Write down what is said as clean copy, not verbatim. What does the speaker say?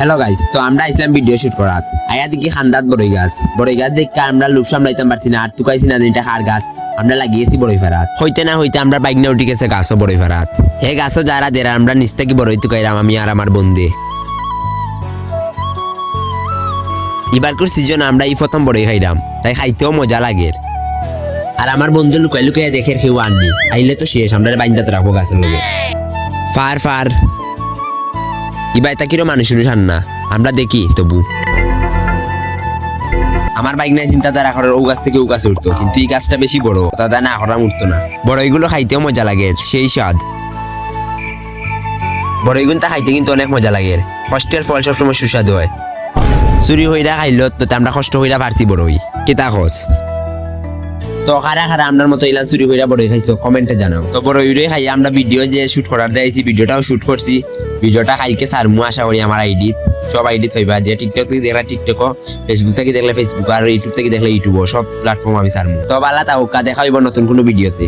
Hello guys, তো আমরা আইছিলাম ভিডিও শুট করাত। আয়া দেখি খান্দাত বড়ই গাছ দেখে আমরা লোক সামলাইতাম পারছি না, আর তুকাইছি না এটা হার গাছ আমরা লাগিয়েছি বড়ই ফেরাত। হইতে না হইতে আমরা বাইক নিয়ে উঠে গেছে গাছও বড়ই ফেরাত। হে গাছও যারা দেরা আমরা নিচ থেকে বড়ই তুকাইলাম আমি আর আমার বন্ধু। এবারকার সিজন আমরা এই প্রথম বড়ই খাইলাম, তাই খাইতেও মজা লাগে। আর আমার বন্ধু লুকাই লুকাই দেখে কেউ আননি, আইলে তো শেষ আমরা বাইন্দাতে রাখবো গাছের লগে। ফার ফার ইবাই তাকিরও মানুষ উঠান না, আমরা দেখি তবু। আমার বাইক নাই চিন্তাধারা করার ও গাছ থেকে ও গাছে উঠতো, কিন্তু এই গাছটা বেশি বড়, দাদা না করা উঠতো না। বড়ইগুলো খাইতেও মজা লাগে, সেই স্বাদ। বড়ইগুলো খাইতে কিন্তু অনেক মজা লাগে, কষ্টের ফল সবসময় সুস্বাদু হয়। চুরি হইরা খাইল তো আমরা কষ্ট হইরা পারছি বড়ই কেতা খোঁজ। তো খারা খারা আমরার মতো ইলান চুরি হইরা বড়ই খাইছো কমেন্টে জানাও। তো বড়ই খাই আমরা ভিডিও যে শুট করার দিয়েছি, ভিডিওটাও শুট করছি। ভিডিওটা কালকে সারমু আশা করি আমার আইডি, সব আইডি হইবা। যে টিকটক থেকে দেখলে টিকটক, ফেসবুক থেকে দেখলে ফেসবুক, আর ইউটিউব থেকে দেখলে ইউটিউব, সব প্ল্যাটফর্ম আমি সারমু। তো বালা তাও দেখা হইব নতুন কোনো ভিডিওতে।